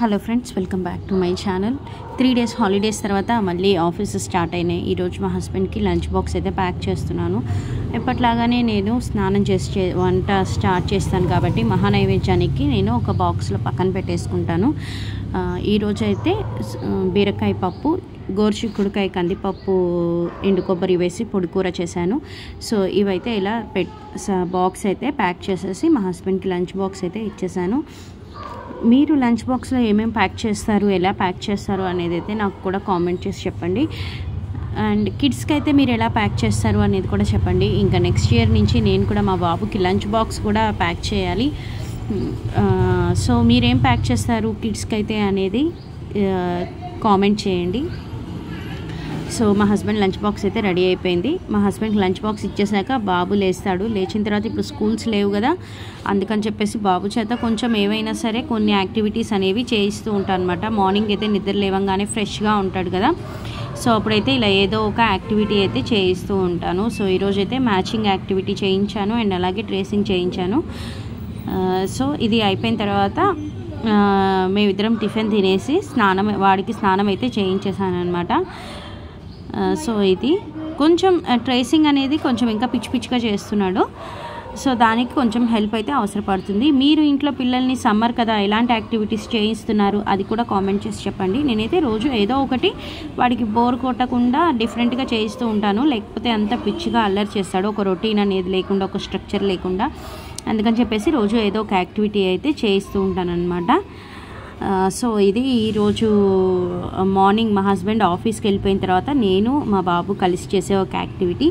Hello friends, welcome back to my channel. 3 days holidays తర్వాత మళ్ళీ office start అయినాయి. ఈరోజు మా హస్బెండ్కి లంచ్ బాక్స్ అయితే ప్యాక్ చేస్తున్నాను. ఎప్పట్లాగానే నేను స్నానం చేసి వంట స్టార్ట్ చేస్తాను కాబట్టి మహానైవేద్యానికి నేను ఒక బాక్స్లో పక్కన పెట్టేసుకుంటాను. ఈరోజు అయితే బీరకాయ పప్పు, గోరుచిక్కుడుకాయ, కందిపప్పు, ఎండు కొబ్బరి వేసి పొడి కూర చేశాను. సో ఇవైతే ఇలా బాక్స్ అయితే ప్యాక్ చేసేసి మా హస్బెండ్కి లంచ్ బాక్స్ అయితే ఇచ్చేసాను. మీరు లంచ్ బాక్స్లో ఏమేమి ప్యాక్ చేస్తారు, ఎలా ప్యాక్ చేస్తారు అనేది అయితే నాకు కూడా కామెంట్ చేసి చెప్పండి. అండ్ కిడ్స్కి అయితే మీరు ఎలా ప్యాక్ చేస్తారు అనేది కూడా చెప్పండి. ఇంకా నెక్స్ట్ ఇయర్ నుంచి నేను కూడా మా బాబుకి లంచ్ బాక్స్ కూడా ప్యాక్ చేయాలి. సో మీరేం ప్యాక్ చేస్తారు కిడ్స్కి అయితే అనేది కామెంట్ చేయండి. సో మా హస్బెండ్ లంచ్ బాక్స్ అయితే రెడీ అయిపోయింది. మా హస్బెండ్కి లంచ్ బాక్స్ ఇచ్చేసాక బాబు లేస్తాడు. లేచిన తర్వాత ఇప్పుడు స్కూల్స్ లేవు కదా, అందుకని చెప్పేసి బాబు చేత కొంచెం ఏవైనా సరే కొన్ని యాక్టివిటీస్ అనేవి చేయిస్తూ ఉంటాను అనమాట. మార్నింగ్ అయితే నిద్ర లేవంగానే ఫ్రెష్గా ఉంటాడు కదా, సో అప్పుడైతే ఇలా ఏదో ఒక యాక్టివిటీ అయితే చేయిస్తూ ఉంటాను. సో ఈరోజు అయితే మ్యాచింగ్ యాక్టివిటీ చేయించాను అండ్ అలాగే ట్రేసింగ్ చేయించాను. సో ఇది అయిపోయిన తర్వాత మేమిద్దరం టిఫిన్ తినేసి వాడికి స్నానం అయితే చేయించేసాను అనమాట. సో ఇది కొంచెం ట్రేసింగ్ అనేది కొంచెం ఇంకా పిచ్చిగా చేస్తున్నాడు. సో దానికి కొంచెం హెల్ప్ అయితే అవసరపడుతుంది. మీరు ఇంట్లో పిల్లల్ని సమ్మర్ కదా ఎలాంటి యాక్టివిటీస్ చేయిస్తున్నారు అది కూడా కామెంట్ చేసి చెప్పండి. నేనైతే రోజు ఏదో ఒకటి వాడికి బోర్ కొట్టకుండా డిఫరెంట్గా చేయిస్తూ ఉంటాను, లేకపోతే అంత పిచ్చిగా అల్లరి చేస్తాడు, ఒక రొటీన్ అనేది లేకుండా, ఒక స్ట్రక్చర్ లేకుండా. అందుకని చెప్పేసి రోజు ఏదో ఒక యాక్టివిటీ అయితే చేయిస్తూ ఉంటాను అనమాట. సో ఇది ఈరోజు మార్నింగ్ మా హస్బెండ్ ఆఫీస్కి వెళ్ళిపోయిన తర్వాత నేను మా బాబు కలిసి చేసే ఒక యాక్టివిటీ.